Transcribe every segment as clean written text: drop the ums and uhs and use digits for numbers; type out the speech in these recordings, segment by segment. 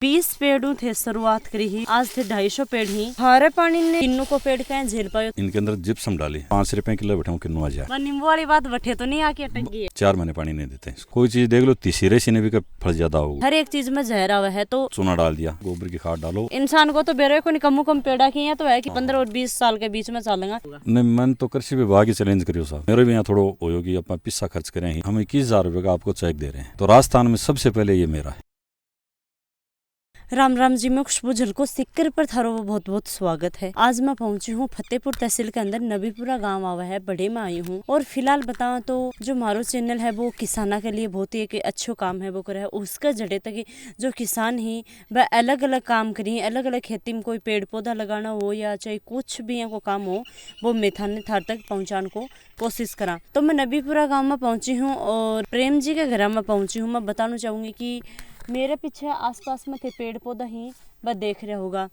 20 पेड़ों थे शुरुआत करी ही, आज थे 250 पेड़ ही। खारे पानी ने किन्नू को पेड़ कहीं झेल पायो। इनके अंदर जिप्सम डाली 5 रुपए किलो बैठा हूँ किन्नू आ जाए। नींबू वाली बात बठे तो नहीं आके अटक गई है। 4 महीने पानी नहीं देते। कोई चीज देख लो तीसरे से भी फल ज्यादा होगा। हर एक चीज में जहर हुआ है तो चूना डाल दिया, गोबर की खाद डालो। इंसान को तो बेरे को निकम्मू कम पेड़ा की है तो है कि 15 और 20 साल के बीच में चलेगा। नहीं मन तो कृषि विभाग ही चैलेंज करियो साहब। मेरे भी यहाँ थोड़ा होगी अपना पिस्सा खर्च करें ही। हम 21,000 रुपए का आपको चेक दे रहे हैं। तो राजस्थान में सबसे पहले ये मेरा है। राम राम जी, मैं खुशबू झलको सिक्कर पर थारो बहुत बहुत स्वागत है। आज मैं पहुंची हूँ फतेहपुर तहसील के अंदर नबीपुरा गांव आवा है, बड़े में आई हूँ। और फिलहाल बताऊं तो जो मारो चैनल है वो किसाना के लिए बहुत ही एक अच्छो काम है वो करे है। उसका जड़े तक जो किसान ही वह अलग अलग काम करी, अलग अलग खेती में कोई पेड़ पौधा लगाना हो या चाहे कुछ भी को काम हो, वो मैं थाने थार तक पहुँचाने को कोशिश करा। तो मैं नबीपुरा गाँव में पहुँची हूँ और प्रेम जी के घर में पहुँची हूँ। मैं बताना चाहूँगी कि मेरे पीछे आसपास में थे पेड़ पौधा ही वह देख रहे होगा,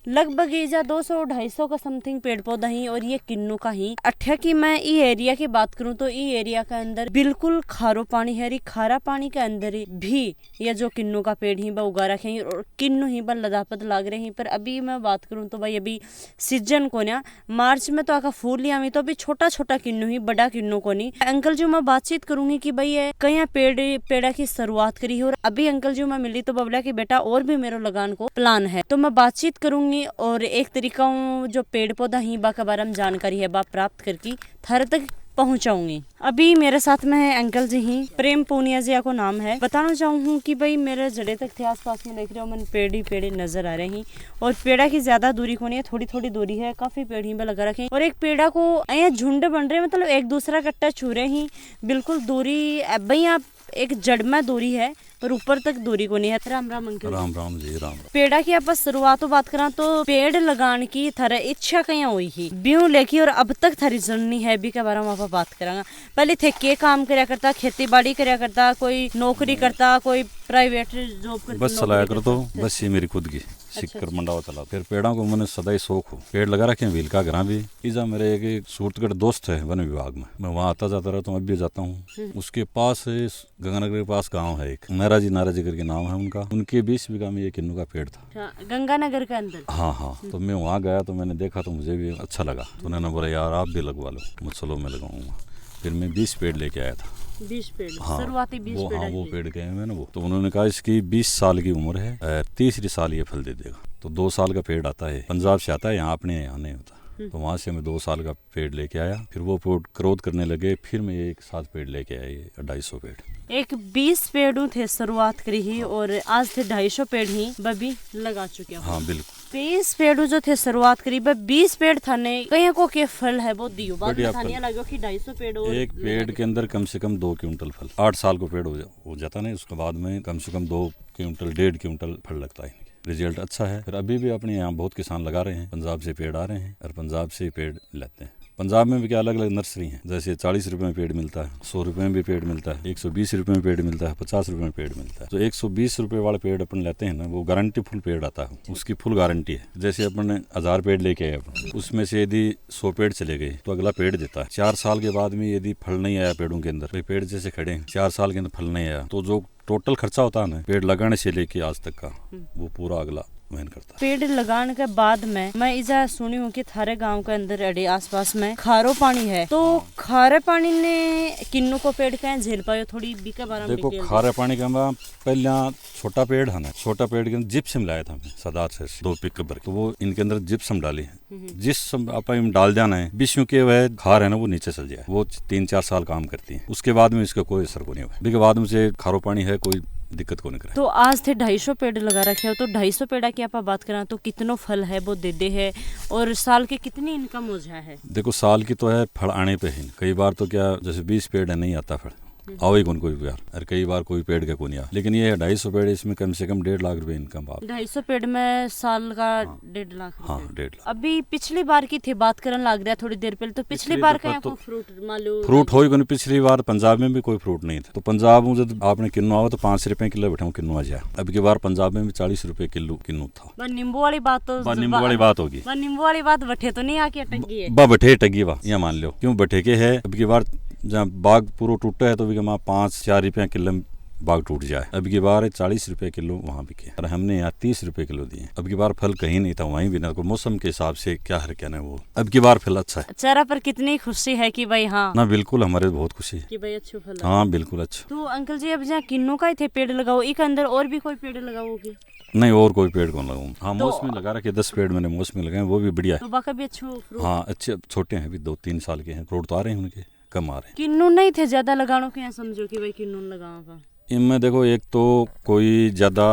लगभग इजा 200-250 का समथिंग पेड़ पौधा ही। और ये किन्नू का ही अठ्ठा की मैं ई एरिया की बात करूं तो ई एरिया के अंदर बिल्कुल खारो पानी है। खारा पानी के अंदर भी ये जो किन्नू का पेड़ ही वह उगा रखे हैं और किन्नू ही वह लदापत लाग रहे हैं। पर अभी मैं बात करूं तो भाई अभी सीजन को ना, मार्च में तो आका फूल लिया तो अभी छोटा छोटा किन्नू ही, बड़ा किन्नू को नहीं। अंकल जी मैं बातचीत करूंगी कि भाई ये कहीं पेड़ा की शुरुआत करी है और अभी अंकल जी मैं मिली तो बबला की बेटा और भी मेरे लगान को प्लान है। तो मैं बातचीत करूंगी और एक तरीका जो पेड़ पौधा ही बा के बारे में जानकारी है बा प्राप्त करके थारे तक पहुंचाऊंगी। अभी मेरे साथ में है अंकल जी ही, प्रेम पूनिया जी को नाम है। बताना चाहूँ कि भाई मेरे जड़े तक थे आसपास में देख रहे हो मन पेड़ ही पेड़ नजर आ रहे हैं। और पेड़ा की ज्यादा दूरी को नहीं है, थोड़ी थोड़ी दूरी है, काफी पेड़ ही में लगा रखे हैं। और एक पेड़ा को यहाँ झुंड बन रहे, मतलब एक दूसरा कट्टा छू रहे ही, बिल्कुल दूरी भाई आप एक जड़ में दूरी है पर ऊपर तक दूरी को नहीं है। राम राम अंकल। राम राम जी, राम राम। पेड़ा की आप शुरुआत बात करा तो पेड़ लगाने की थारा इच्छा कहीं हुई ही ब्यू लेके और अब तक थारी जर्नी है भी के बारे में आप बात करांगा। पहले थे के काम करया करता, खेती बाड़ी करया करता, कोई नौकरी करता, कोई प्राइवेट जॉब करता, बस चलाया कर तो बस ये मेरी खुद की सिक्कर मंडावा चला। फिर पेड़ों को मैंने सदा ही शौक हो, पेड़ लगा रखे हैं। व्हील का घर भी इजा मेरे एक सूरतगढ़ दोस्त है वन विभाग में, मैं वहाँ आता जाता रहता हूँ, अब भी जाता हूँ। उसके पास गंगानगर के पास गाँव है एक, नाराजी करके नाम है उनका। उनके 20 बीघा में ये किन्नू का पेड़ था गंगानगर के अंदर। हाँ। तो मैं वहाँ गया तो मैंने देखा तो मुझे भी अच्छा लगा। तो उन्होंने बोला यार आप भी लगवा लो। मैं चलो मैं लगाऊंगा। फिर मैं 20 पेड़ लेके आया था। 20 पेड़ हाँ, शुरुआती 20 पेड़। हाँ वो पेड़ गए हैं मैंने वो। तो उन्होंने कहा इसकी 20 साल की उम्र है, 30 साल ये फल दे देगा। तो 2 साल का पेड़ आता है, पंजाब से आता है, यहाँ अपने यहाँ नहीं होता। तो वहाँ से मैं 2 साल का पेड़ लेके आया। फिर वो पेड़ ग्रोथ करने लगे, फिर मैं एक साथ पेड़ लेके आया, 250 पेड़। एक 20 पेड़ों थे शुरुआत करी ही और आज थे 250 पेड़ ही बबी लगा चुके हैं। हाँ बिल्कुल। 20 पेड़ों जो थे शुरुआत करी, 20 पेड़ थाने कहीं को के फल है वो दियो बाद में थानिया लगो कि 250 पेड़ और एक पेड़ के अंदर कम से कम 2 क्विंटल फल। 8 साल को पेड़ हो जाता नहीं, उसके बाद में कम से कम 2 क्विंटल 1.5 क्विंटल फल लगता है। रिजल्ट अच्छा है। फिर अभी भी अपने यहाँ बहुत किसान लगा रहे हैं, पंजाब से पेड़ आ रहे हैं और पंजाब से पेड़ लेते हैं। पंजाब में भी क्या अलग अलग नर्सरी हैं, जैसे 40 रुपए में पेड़ मिलता है, 100 रुपए में भी पेड़ मिलता है, 120 रुपए में पेड़ मिलता है, 50 रुपए में पेड़ मिलता है। तो 120 रुपए वाला पेड़ अपन लेते हैं ना, वो गारंटी फुल पेड़ आता है, उसकी फुल गारंटी है। जैसे अपन 1000 पेड़ लेके आए, उसमें से यदि 100 पेड़ चले गए तो अगला पेड़ देता है। 4 साल के बाद में यदि फल नहीं आया पेड़ों के अंदर, पेड़ जैसे खड़े हैं 4 साल के अंदर फल नहीं आया, तो जो टोटल खर्चा होता है ना पेड़ लगाने से लेके आज तक का, वो पूरा अगला मेहन करता है। पेड़ लगाने के बाद में मैं इजा सुनी हूँ कि थारे गांव के अंदर अड़े आसपास में खारो पानी है। तो खारे पानी ने किन्नू को पेड़ कहीं झेल पायो, थोड़ी बीका बारा में देखो खारे पानी का पहले छोटा पेड़ है ना, छोटा पेड़ के अंदर जिप्सम लाया था मैं सदार से 2 पिक भर। तो वो इनके अंदर जिप्सम डाली है, जिप्सम आप डाल जाना है विश्व के वह खार है ना वो नीचे चल जाए। वो 3-4 साल काम करती है, उसके बाद में इसका कोई असर को नहीं हुआ। के बाद में से खारो पानी है, कोई दिक्कत को नहीं करे। तो आज थे 250 पेड़ लगा रखे हो, तो 250 पेड़ा की आप बात करें तो कितनो फल है वो दे है और साल के कितनी इनकम हो जाए है? देखो साल की तो है, फल आने पे है। कई बार तो क्या जैसे 20 पेड़ है नहीं आता फल, आओ ही कोई यार, और कई बार कोई पेड़ का कोई नहीं आ। लेकिन ये 250 पेड़, इसमें कम से कम 1.5 लाख रुपए इनकम। 250 पेड़ में साल का 1.5 लाख। हाँ 1.5 लाख। अभी पिछली बार की थी बात करने लग रहा थोड़ी देर पहले, तो पिछली बार का तो फ्रूट हो ही। पिछली बार पंजाब में भी कोई फ्रूट नहीं था। तो पंजाब में जब आपने किन्नू आओ तो 5 रुपए किलो बैठा किन्नू आ जाए। अब की बार पंजाब में भी 40 रुपए किलो किन्नू था। नींबू वाली बात तो नींबू वाली बात होगी, नींबू वाली बात बठे तो नहीं आके अटक गई है। बठे टगी बा यहाँ मान लो क्यों बठे के है। अब की बार जहाँ बाग पूरा टूटा है तो भी 5-4 रुपया किलो बाग टूट जाए। अब की बार 40 रुपए किलो वहाँ बिके और हमने यहाँ 30 रुपए किलो दिए। अब की बार फल कहीं नहीं था, वहीं भी ना, को मौसम के हिसाब से क्या है क्या ना, वो अब की बार फल अच्छा है। चेहरा पर कितनी खुशी है कि भाई हाँ ना बिल्कुल, हमारे बहुत खुशी है कि भाई अच्छे फल। हाँ बिल्कुल अच्छा। तो अंकल जी अब जहाँ किन्नू का ही थे पेड़ लगाओ, एक अंदर और भी कोई पेड़ लगाओगे? नहीं, और कोई पेड़ कौन लगाऊं। हाँ तो मौसमी लगा रखे 10 पेड़ मैंने मौसमी लगाए, वो भी बढ़िया है। तो बाका भी अच्छे fruit? हाँ अच्छे, छोटे हैं, अभी 2-3 साल के हैं, फ्रूट तो आ रहे हैं उनके, कम आ रहे हैं। किन्नू नहीं थे ज्यादा लगानो के, यहाँ समझो कि भाई किन्नू लगाओ। इनमें देखो, एक तो कोई ज्यादा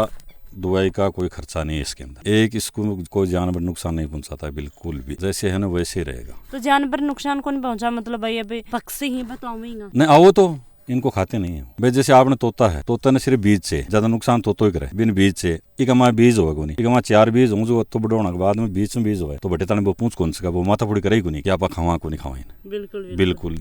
दवाई का कोई खर्चा नहीं है इसके अंदर, एक इसको कोई जानवर नुकसान नहीं पहुंचाता है बिल्कुल भी, जैसे है ना वैसे ही रहेगा। तो जानवर नुकसान को नहीं पहुंचा, मतलब भाई अभी पक्षी ही बताओ ना। नहीं आओ तो इनको खाते नहीं है भाई। जैसे आपने तोता है, तोता ने सिर्फ बीज से ज्यादा नुकसान तोतो ही करे, बिन बीज से एक हमारे बीज होगा नहीं, एक हमारे 4 बीज हों जो तो बढ़ोना के बाद में बीच में बीज हो तो बटे ताने वो पूछ कौन सका, वो माथा फोड़ी करे को नहीं कि आप खावा को नहीं खावा। बिल्कुल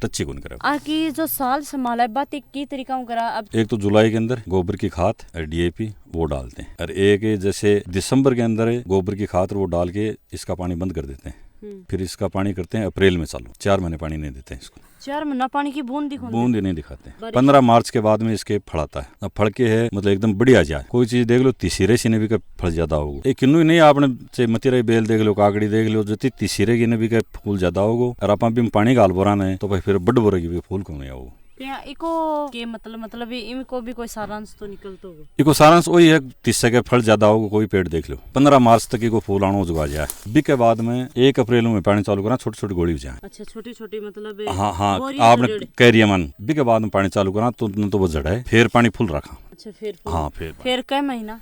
टच्ची को नहीं करे। आकी जो साल संभाला है बात एक की तरीका करा। अब एक तो जुलाई के अंदर गोबर की खाद और DAP वो डालते हैं, और एक जैसे दिसंबर के अंदर गोबर की खाद वो डाल के इसका पानी बंद कर देते हैं। फिर इसका पानी करते हैं अप्रैल में चालू, 4 महीने पानी नहीं देते हैं इसको। 4 महीना पानी की बूंद ही नहीं दिखाते। 15 मार्च के बाद में इसके फल आता है। अब फल के है मतलब एकदम बढ़िया जाए, कोई चीज देख लो तीसरे से ने भी फल ज्यादा होगा। एक किन्नू ही नहीं, आपने चाहे मतीरा बेल देख लो, काकड़ी देख लो, जो तीसरे की ने भी फूल ज्यादा होगा। और आप भी पानी गाल बोराना है तो भाई फिर बड़ बोरा की भी फूल क्यों नहीं आओ। इको के मतलब इनको भी कोई सारांश तो निकलता होगा। इको सारांश वही है, 30 के फल ज्यादा होगा। कोई पेड़ देख लो 15 मार्च तक इको फूल आना जुगा जाए, बी के बाद में 1 अप्रैल में पानी चालू करना, छोटी छोटी गोली हो जाए। अच्छा छोटी छोटी मतलब हाँ आपने कैरिया मन बी के बाद में पानी चालू करना तो वो जड़ है, फिर पानी फुल रखा। अच्छा फिर हाँ फिर कई महीना,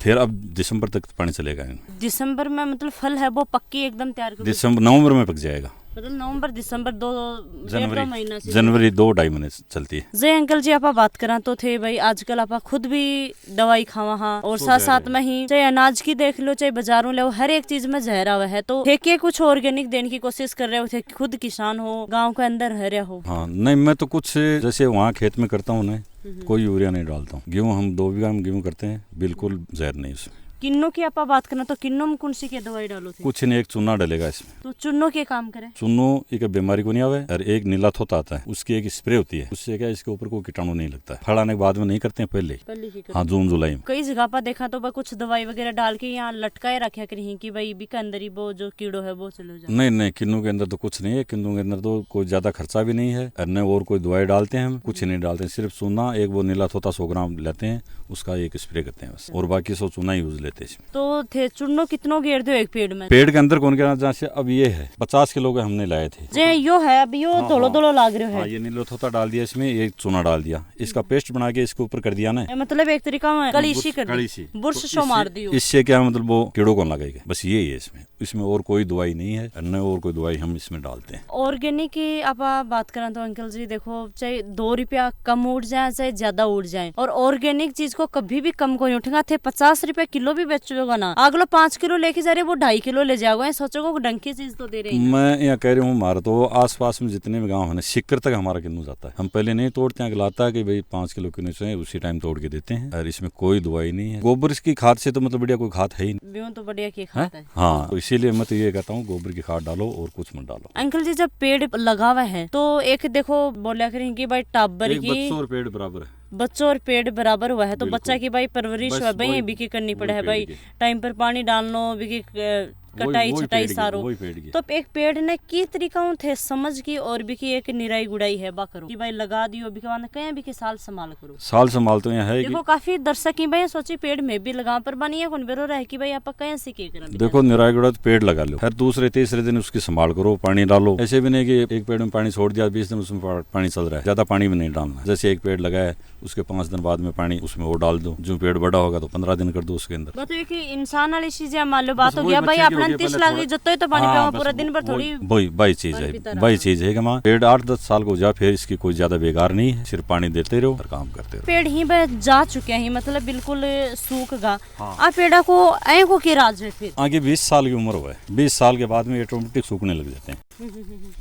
फिर अब दिसंबर तक पानी चलेगा। दिसंबर में मतलब फल है वो पक्की एकदम तैयार कर, दिसंबर नवंबर में पक जाएगा। मतलब नवंबर दिसंबर 2 महीना से जनवरी 2-2.5 महीने चलती है। जय अंकल जी, आप बात करा तो थे भाई आजकल आप खुद भी दवाई खावा हाँ, और साथ साथ में ही चाहे अनाज की देख लो चाहे बाजारों ले, हर एक चीज में जहरा हुआ है। तो ठेके कुछ ऑर्गेनिक देने की कोशिश कर रहे हो थे, खुद किसान हो, गाँव के अंदर रह रहे हो। हाँ नहीं, मैं तो कुछ जैसे वहाँ खेत में करता हूँ ना, कोई यूरिया नहीं डालता हूँ। गेहूँ हम 2 बीघा में गेहूँ करते हैं, बिल्कुल जहर नहीं उसमें। किन्नू की आप बात करना तो किन्नू में कौन सी की दवाई डालो थे? कुछ नहीं, एक चूना डलेगा इसमें। तो चुन्नो के काम करे? चुन्नो एक बीमारी को नहीं आवे, और एक नीला थोता आता है, उसकी एक स्प्रे होती है, उससे क्या इसके ऊपर कोई कीटाणु नहीं लगता है। फल आने के बाद में नहीं करते हैं, पहले हाँ जून जुलाई में। कई जगह पर देखा तो कुछ दवाई वगैरह डाल के यहाँ लटकाए रखा करें कि भाई बी के अंदर ही वो जो कीड़ो है वो चले जाए। नहीं, किन्नू के अंदर तो कुछ नहीं है। किन्नू के अंदर तो कोई ज्यादा खर्चा भी नहीं है, और न और कोई दवाई डालते हैं हम, कुछ नहीं डालते। सिर्फ चूना एक वो नीला थोता 100 ग्राम लेते हैं, उसका एक स्प्रे करते हैं बस, और बाकी सब चूना यूज लेते हैं इसमें। तो थे चुन्नो कितनों घेर दो एक पेड़ में? पेड़ के अंदर कौन कहना, जहाँ से अब ये है 50 किलो के हमने लाए थे। जे यो है अब यो धोलो धोलो लाग रहे है। ये नीलो थोता डाल दिया इसमें, एक चूना डाल दिया, इसका पेस्ट बना के इसके ऊपर कर दिया ना, मतलब एक तरीका में कलीसी कर दी, बुर्श शो मार दियो। इससे क्या मतलब वो कीड़ों को लगेगा, बस यही है इसमें और कोई दवाई नहीं है, न और कोई दवाई हम इसमें डालते हैं। ऑर्गेनिक की आप बात करें तो अंकल जी देखो, चाहे 2 रुपया कम उड़ जाए चाहे ज्यादा उड़ जाए, और ऑर्गेनिक चीज को कभी भी कम को नहीं उठेगा। थे 50 रुपया किलो भी बेचोगा ना, अगलो 5 किलो लेके जा रहे वो 2.5 किलो ले जाओगे, सोचोगे ढंग की चीज तो दे रहे हैं। मैं यहाँ कह रही हूँ, हमारा तो आस पास में जितने भी गाँव है ना, सिक्कर तक हमारा किन्नू जाता है। हम पहले नहीं तोड़ते हैं, लाता है कि भाई 5 किलो किन्नू से उसी टाइम तोड़ के देते हैं, और इसमें कोई दवाई नहीं है। गोबर की खाद से तो मतलब बढ़िया कोई खाद है ही नहीं, तो बढ़िया की खाद है। हाँ, तो इसीलिए मैं तो ये कहता हूँ गोबर की खाद डालो और कुछ मत डालो। अंकल जी जब पेड़ लगा हुआ है तो एक देखो बोला करें कि भाई टाबर की बच्चों और पेड़ बराबर है, बच्चों और पेड़ बराबर हुआ है, तो बच्चा की भाई परवरिश है भाई बिकी करनी पड़े है भाई, टाइम पर पानी डालनो, बिकी कटाई छटाई सारो। तो एक पेड़ ने की तरीका थे समझ की, और भी की एक निराई गुड़ाई है बा करो कि भाई लगा दियो, भी कहीं भी साल संभाल करो। साल संभाल तो यहाँ है। देखो काफी दर्शक की भाई सोची पेड़ में भी लगा, पर बनी है कौन बेरो रहे कि भाई आप कहीं से के करें। देखो निराई गुड़ा तो पेड़ लगा लो, हर दूसरे तीसरे दिन उसकी संभाल करो, पानी डालो। ऐसे भी नहीं कि एक पेड़ में पानी छोड़ दिया 20 दिन उसमें पानी चल रहा है, ज्यादा पानी भी नहीं डालना। जैसे एक पेड़ लगाया उसके 5 दिन बाद में पानी उसमें वो डाल दो, जो पेड़ बड़ा होगा तो 15 दिन कर दो उसके अंदर। तो एक इंसान वाली चीज मान लो बात हो गया भाई, अपना 30 लाख तो पानी पे पूरा दिन भर थोड़ी वही चीज है कि माँ पेड़ 8-10 साल को जा, फिर इसकी कोई ज्यादा बेकार नहीं है, सिर्फ पानी देते रहो और काम करते रहो। पेड़ ही जा चुके हैं मतलब बिल्कुल सूख गा। आप पेड़ा को ऐ को के राज है फिर आगे 20 साल की उम्र हुआ है, 20 साल के बाद में ऑटोमेटिक सूखने लग जाते हैं,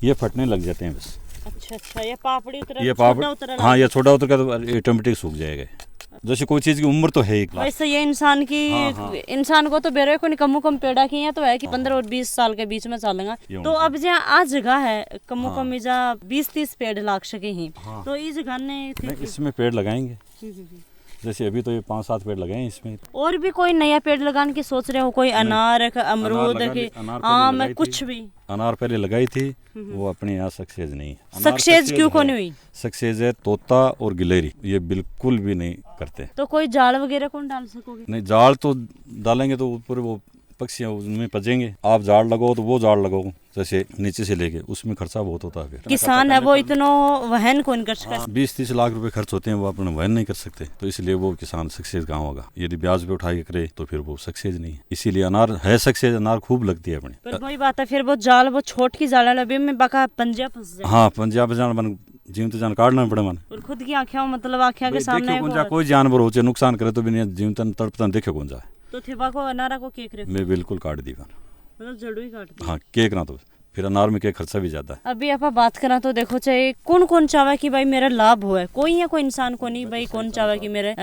ये फटने लग जाते हैं बस। अच्छा ये पापड़ी उतर, ये पापड़ी हाँ, ये छोटा उतर का तो ऑटोमेटिक सूख जाएगा। जैसे कोई चीज की उम्र तो है ही क्लास। वैसे ये इंसान की इंसान को तो बेरे को नहीं कम पेड़ा की है तो है कि 15 और 20 साल के बीच में चलेगा। तो अब जहाँ आज जगह है कम जा 20-30 पेड़ लाग सके ही। तो इस जगह ने इसमें पेड़ लगाएंगे, जैसे अभी तो ये 5-7 पेड़ लगाए हैं इसमें। और भी कोई नया पेड़ लगाने की सोच रहे हो? कोई अनार अमरूद के आम कुछ भी? अनार पहले लगाई थी, वो अपने यहाँ सक्सेस नहीं है। सक्सेस क्यों को नहीं हुई? सक्सेस है तोता और गिलहरी, ये बिल्कुल भी नहीं करते। तो कोई जाल वगैरह कौन डाल सकोगे? नहीं, जाल तो डालेंगे तो ऊपर वो पक्षी उनमें पजेंगे। आप जाल लगाओ तो वो जाल लगाओ जैसे नीचे से लेके, उसमें खर्चा बहुत होता है। फिर किसान है वो इतना वहन कौन कर सकता है? 20-30 लाख रुपए खर्च होते हैं, वो अपने वहन नहीं कर सकते, तो इसलिए वो किसान सक्सेस कहाँ होगा। यदि ब्याज पे उठा के करे तो फिर वो सक्सेस नहीं है। इसीलिए अनार है सक्सेस, अनार खूब लगती है अपनी। पर वही बात है, फिर वो जाल वो छोट की जाल लबे में बाका पंजा फंस जाए। हाँ, पंजाब जान मन जीवत जान काटना पड़े मन। और खुद की आंखें मतलब आंखें के सामने कोई जानवर हो चाहे नुकसान करे तो भी नहीं जीवतन तड़पतन देखे कौन जाए। तो थिबा को अनारा को केक रहे मैं बिल्कुल काट दी मतलब जड़ू ही काट दी। हाँ, केक ना तो फिर अनार में केक खर्चा भी ज्यादा है। अभी आप बात करा तो देखो चाहे कौन चाहे कि भाई मेरा लाभ हो, कोई या कोई इंसान को नहीं भाई कौन चाहे कि मेरे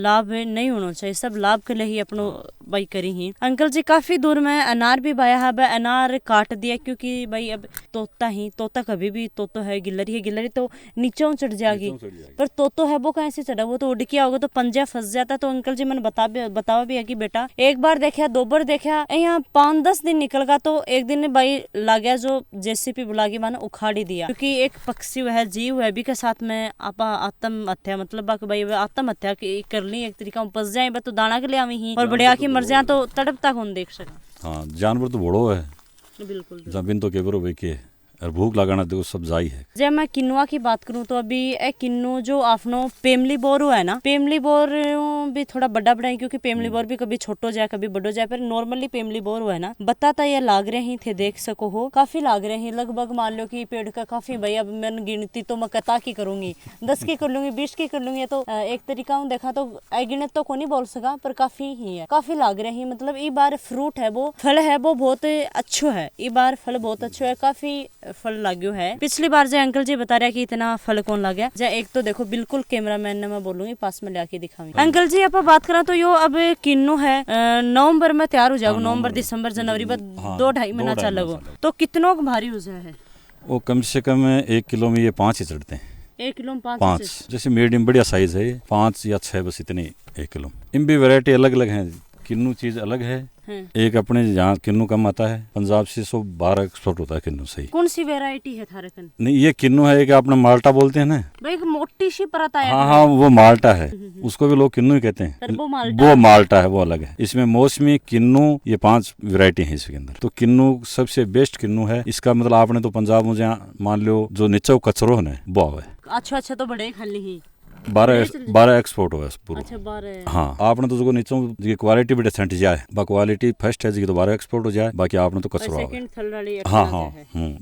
लाभ नहीं होना चाहिए, सब लाभ के लिए ही अपनो भाई करी ही। अंकल जी काफी दूर में अनार भी बाया है, अनार काट दिया क्योंकि भाई अब तोता कभी भी तोतो है, गिलहरी तो नीचे चढ़ जाएगी, पर तोतो है वो कैसे चढ़ा, वो तो उड़ के आओगे तो पंजा फंस जाता। तो अंकल जी मैंने बतावा भी है कि बेटा एक बार देखा 2 बार देखा, यहाँ 5-10 दिन निकल गया तो एक दिन भाई गया जो जेसीपी बुला के माने उखाड़ ही दिया, क्योंकि एक पक्षी वह जीव है भी के साथ में आप आत्महत्या मतलब भाई आत्महत्या कर ली एक तरीका फंस जाए तो दाना के लिए आवी ही और बढ़िया की मर जाए तो तड़पता कौन देख सका। हाँ, जानवर तो बड़ो है बिल्कुल, जमीन तो केवरो बेके और भूख लगाना देखो सब जाई है। जब मैं किन्नुआ की बात करूं तो अभी एक किन्नु जो आपनो पेमली बोर है ना, पेमली बोर भी थोड़ा बड़ा है क्योंकि पेमली बोर भी कभी छोटो जाए कभी बड़ो जाए, पर नॉर्मली पेमली बोर है ना बताता ये लाग रहे ही थे, देख सको हो काफी लाग रहे हैं लगभग। मान लो कि पेड़ का काफी भाई अब मैंने गिनती तो मैं कता की करूंगी 10 की कर लूंगी 20 की कर लूंगी, तो एक तरीका हूँ देखा तो गिनत तो को नहीं बोल सका पर काफी ही है, काफी लाग रहे हैं। मतलब ये बार फ्रूट है वो फल है वो बहुत अच्छो है, ये बार फल बहुत अच्छो है, काफी फल लाग्यो है। पिछली बार जो अंकल जी बता रहा कि इतना फल कौन ला गया, एक तो देखो बिल्कुल कैमरामैन ने मैं बोलूंगी पास में लाके दिखाऊंगी। अंकल जी आप बात करा तो यो अब किन्नू है नवंबर में तैयार हो जाएगा, नवंबर दिसंबर जनवरी में 2-2.5 महीना चलेगा, तो कितनों भारी हो जाए? वो कम से कम 1 किलो में ये 5 ही चढ़ते हैं। 1 किलो में 5 जैसे मीडियम बढ़िया साइज है 5 या 6 बस इतनी 1 किलो। इन भी वैरायटी अलग अलग है, किन्नू चीज अलग है। एक अपने यहाँ किन्नू कम आता है, पंजाब से 112 एक्सपोर्ट होता है किन्नू। सही कौन सी वैरायटी है थारे कन? नहीं, ये किन्नू है कि अपना माल्टा बोलते हैं ना भाई, एक मोटी सी परत है। हाँ, वो माल्टा है, उसको भी लोग किन्नू ही कहते हैं। वो माल्टा है, वो अलग है। इसमें मौसमी किन्नू ये 5 वैरायटी है इसके अंदर। तो किन्नू सबसे बेस्ट किन्नू है। इसका मतलब आपने तो पंजाब में जहाँ मान लो जो नीचे कचरो है वो है। अच्छा तो बड़े खाली ही 12 एक्सपोर्ट हुआ पूरा। अच्छा 12। हाँ, आपने तो जो नीचे क्वालिटी भी डिसेंट जाए, बा क्वालिटी फर्स्ट है जी तो 12 एक्सपोर्ट हो जाए, बाकी आपने तो कचरा है। हाँ,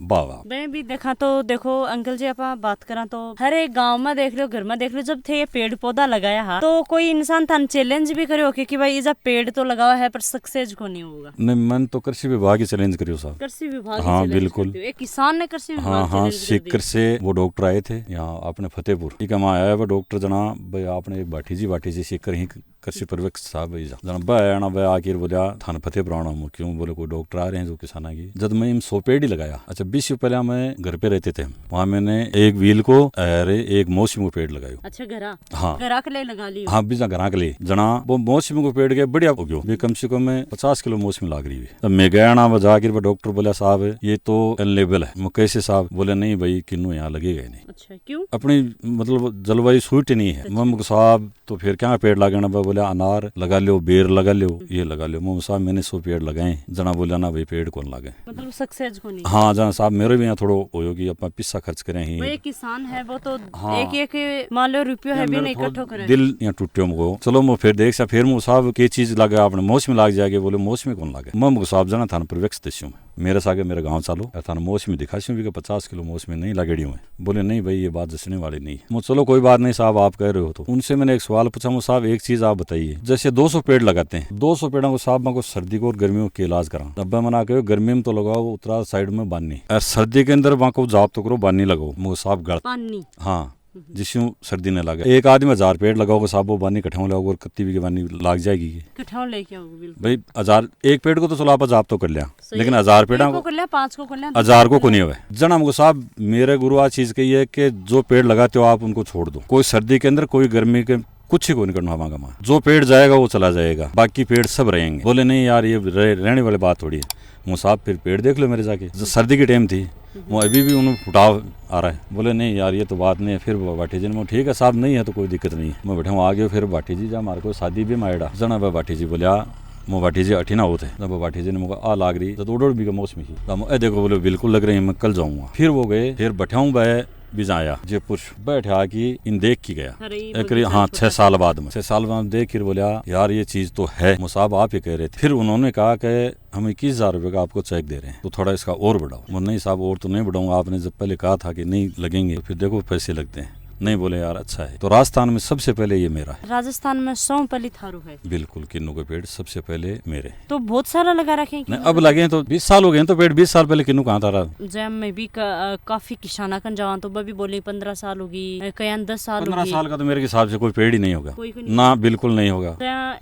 वाह। मैं भी देखा तो देखो अंकल जी आप बात करा तो हर एक गांव में देख लो घर में देख लो, जब थे ये पेड़ पौधा लगाया है तो कोई इंसान था चैलेंज भी करो कि भाई जब पेड़ तो लगावा है पर सक्सेस को नहीं होगा। नहीं, मन तो कृषि विभाग ही चैलेंज करियो साहब। कृषि विभाग? हाँ बिल्कुल, एक किसान ने कृषि विभाग। हाँ, सीकर से वो डॉक्टर आए थे यहाँ अपने फतेहपुर, ठीक है, वहाँ आया वो डॉक्टर जना भाई आपने एक बाठी जी सीकर ही कृषि पर्यवेक्षक साहब जना भाई आखिर बोलिया थाने फतेहपुर आना हूँ, क्यों बोले कोई डॉक्टर आ रहे हैं जो किसाना की। जब मैं 100 पेड़ ही लगाया। अच्छा 20 पहले मैं घर पे रहते थे, वहाँ मैंने एक व्हील को अरे एक मौसमी को पेड़ लगायो। अच्छा घरा? हाँ, घरा के लिए लगा लियो। हाँ, बीजा घरा के लिए जना वो मौसमी को पेड़ के बढ़िया हो गयो, कम से कम 50 किलो मौसमी लाग रही है। तब मैं गया ना जाकर वो डॉक्टर बोला साहब ये तो अनलेबल है। मैं कैसे साहब? बोले नहीं भाई किन्नू यहाँ लगेगा ही नहीं। अच्छा क्यों? अपनी मतलब जलवायु सूट नहीं है। मम साहब तो फिर क्या पेड़ लगाना? बोले अनार लगा लो, बेर लगा लो, ये लगा लो। मम साहब मैंने 100 पेड़ लगाए। जना बोला ना भाई पेड़ कौन लगे, मतलब सक्सेस को नहीं। हाँ जना साहब मेरे भी यहाँ थोड़ो होगी अपना पिस्सा खर्च करें ही। भाई किसान है वो तो एक मान लो रुपयो है भी नहीं इकट्ठो करे। दिल यहाँ टूटियो मुझको। चलो मैं फिर देख सा फिर मुझे साहब के चीज लगा आपने मौसमी लाग जाएगी। बोले मौसमी कौन लागे? मम साहब जना था पर्यवेक्षक देशों में मेरे सागे मेरे गाँव चालो थाना मौसमी दिखासी भी 50 किलो मौसमी नहीं लगेड़ी हुए। बोले नहीं भाई ये बात जसने वाली नहीं है। चलो कोई बात नहीं साहब आप कह रहे हो। तो उनसे मैंने एक सवाल पूछा, वो साहब एक चीज आप बताइए, जैसे 200 पेड़ लगाते हैं, 200 पेड़ों को साहब को सर्दी को और गर्मियों के इलाज करा। डब्बा मना के गर्मी में तो लगाओ उतरा साइड में बानी, और सर्दी के अंदर वहाँ को जाप तो करो बानी लगाओ। वो साहब गड़ पानी। हाँ जिसमें सर्दी न लगे। एक आदमी 1000 पेड़ लगाओगे साहब, वो बानी कठाऊ लगाओगे और कत्ती भी बानी लाग जाएगी। कठाऊ लेके आओगे बिल्कुल भाई 1000 एक पेड़ को तो चलो आप जाप तो कर लिया, लेकिन 1000 पेड़ा को कर लिया, 5 को कर लिया, 1000 को नहीं हुए। जना हमको साहब मेरे गुरु आज चीज कही है कि जो पेड़ लगाते हो आप उनको छोड़ दो, कोई सर्दी के अंदर कोई गर्मी के कुछ ही को नहीं करना हवा का। जो पेड़ जाएगा वो चला जाएगा, बाकी पेड़ सब रहेंगे। बोले नहीं यार ये रहने वाली बात थोड़ी है। वो साहब फिर पेड़ देख लो मेरे जाके, जो सर्दी की टाइम थी वो अभी भी उन्हें फुटाव आ रहा है। बोले नहीं यार ये तो बात नहीं है। फिर बाटी जी ने ठीक है साहब नहीं है तो कोई दिक्कत नहीं है। मैं बैठा हूँ आगे, फिर बाटी जी जा हमारे को शादी भी मायड़ा जना बाटी जी बोलिया मो बाटी जी अठीना होते जब बाटी जी ने मुझे आ लाग रही तो 2.5 बीघा मौसमी थी। देखो बोले बिल्कुल लग रही है मैं कल जाऊंगा। फिर वो गए, फिर बैठाऊँ वह बीजा आया जयपुर बैठा कि इन देख की गया एक हाँ 6 साल बाद में 6 साल बाद देख कर बोलिया यार ये चीज तो है मुसाब आप ही कह रहे थे। फिर उन्होंने कहा कि हम 21,000 रुपए का आपको चेक दे रहे हैं तो थोड़ा इसका और बढ़ाओ। वो नहीं साहब और तो नहीं बढ़ाऊंगा, आपने जब पहले कहा था कि नहीं लगेंगे, फिर देखो पैसे लगते हैं। नहीं बोले यार अच्छा है। तो राजस्थान में सबसे पहले ये मेरा है। राजस्थान में सौंपली थारू है बिल्कुल, किन्नू के पेड़ सबसे पहले मेरे। तो बहुत सारा लगा रखे हैं। नहीं अब लगे तो 20 साल हो गए तो पेड़ 20 साल पहले किन्नू कहाँ था रहा। जैम में भी काफी किसाना कन जवान तो भी बोले 15 साल होगी, कयान 10 साल 15 साल का तो मेरे हिसाब से कोई पेड़ ही नहीं होगा, ना बिल्कुल नहीं होगा।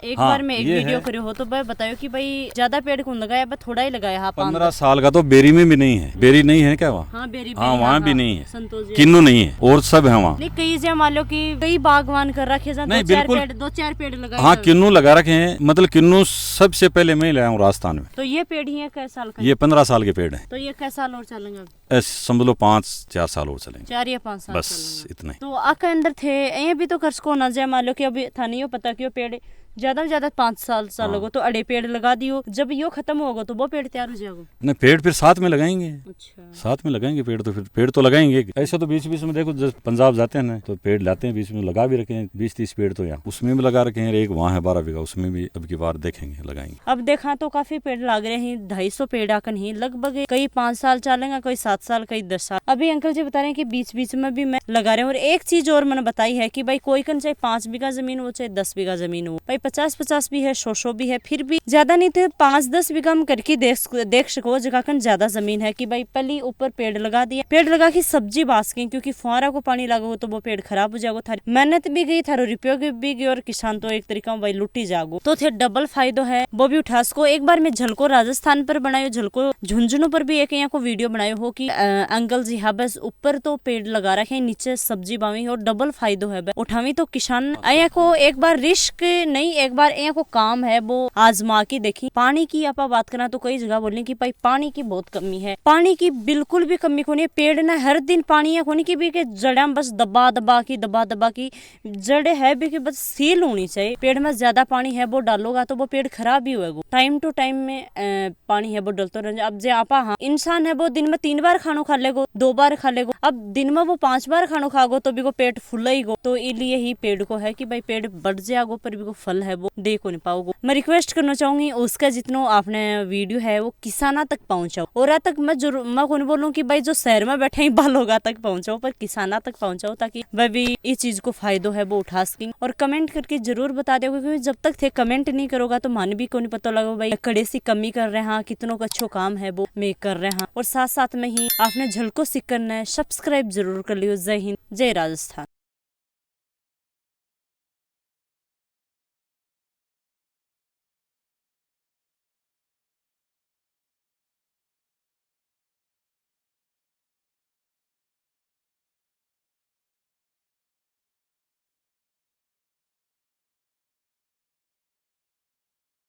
एक बार में एक वीडियो करे हो तो बतायो कि भाई ज्यादा पेड़ कौन लगाया, बस थोड़ा ही लगाया। 15 साल का तो बेरी में भी नहीं है। बेरी नहीं है क्या वहाँ? हाँ वहाँ भी नहीं है, किन्नू नहीं है और सब है वहाँ। कई जगह मान लो कि कई बागवान कर रखे हैं, नहीं बिल्कुल 2-4 पेड़ लगाए। हाँ किन्नू लगा रखे हैं, मतलब किन्नू सबसे पहले मैं लाया हूँ राजस्थान में। तो ये पेड़ ही है कै साल का? ये 15 साल के पेड़ है। तो ये कै साल और चलेंगे? ऐसे समझ लो 5-4 साल और चलेंगे, 4 या 5 साल बस इतने। तो आके अंदर थे ये भी तो खर्च को ना जाए। मान लो कि अभी था नहीं हो पता कि वो पेड़ ज्यादा से ज्यादा 5 साल लगो तो अड़े पेड़ लगा दियो, जब यो खत्म होगा तो वो पेड़ तैयार हो जाएगा। नहीं पेड़ फिर साथ में लगाएंगे। अच्छा साथ में लगाएंगे पेड़, तो फिर पेड़ तो लगाएंगे। ऐसे तो बीच बीच में देखो जब पंजाब जाते हैं ना तो पेड़ लाते हैं, बीच में लगा भी रखे हैं 20-30 पेड़ तो यहाँ उसमें भी लगा रखे हैं। एक वहाँ है 12 बीघा, उसमें भी अब की बार देखेंगे लगाएंगे। अब देखा तो काफी पेड़ लग रहे हैं, 250 पेड़ आकन ही लगभग कई 5 साल चलेगा, कोई 7 साल, कई 10 साल। अभी अंकल जी बता रहे हैं कि बीच बीच में भी मैं लगा रहे हूँ। और एक चीज और मैंने बताई है कि भाई कोई कन चाहे 5 बीघा जमीन हो चाहे 10 बीघा जमीन हो, भाई 50-50 भी है, 100 भी है, फिर भी ज्यादा नहीं थे 5-10 बीघा में करके देख सको जगह कन ज्यादा जमीन है कि भाई पहले ऊपर पेड़ लगा दिया, पेड़ लगा के सब्जी बास की, क्योंकि फुहारा को पानी लगा तो वो पेड़ खराब हो जाएगा। थारी मेहनत भी गई, थारो रुपये भी गई और किसान तो एक तरीका भाई लुटी जागो। तो थे डबल फायदो है वो भी उठा सको। एक बार मैं झलको राजस्थान पर बनायो, झलको झुंझुनू पर भी एक यहाँ को वीडियो बनायो हो कि अंकल जी हाँ बस ऊपर तो पेड़ लगा रखे नीचे सब्जी बावी और डबल फायदो है उठावी। तो किसान यहाँ को एक बार रिस्क नहीं, एक बार यहाँ को काम है वो आजमा के देखी। पानी की आप बात करना तो कई जगह बोलने की भाई पानी की बहुत कमी है, पानी की बिल्कुल भी कमी को नहीं। पेड़ ना हर दिन पानी है होने की भी के जड़ा बस दबा दबा की जड़े है भी कि बस सील होनी चाहिए। पेड़ में ज्यादा पानी है वो डालोगा तो वो पेड़ खराब भी होगा। टाइम टू टाइम में पानी है वो डलते रहे। अब जे आपा हाँ इंसान है वो दिन में 3 बार खानो खा लेगो, 2 बार खा लेगो, अब दिन में वो 5 बार खानो खागो तो भी को पेट फुल ही गो। तो इसलिए ही पेड़ को है कि भाई पेड़ बढ़ जाएगो पर भी को फल है वो दे को नहीं पाओगे। मैं रिक्वेस्ट करना चाहूंगी उसका जितना आपने वीडियो है वो किसाना तक पहुंचाओ। और तक मैं जरूर मैं कौन बोलूँ कि भाई जो शहर में बैठे ही बालोगा तक पहुंचाओ, पर किसाना तक पहुंचाओ ताकि वह भी इस चीज को फायदो है वो उठा सकें। और कमेंट करके जरूर बता दो, क्योंकि जब तक थे कमेंट नहीं करोगा तो मन भी को नहीं पता लगा भाई कड़े सी कमी कर रहे हैं, कितनों का अच्छो काम है वो मैं कर रहे हैं। और साथ साथ में ही आपने झलको सीख करना है, सब्सक्राइब जरूर कर लियो। जय हिंद, जय राजस्थान।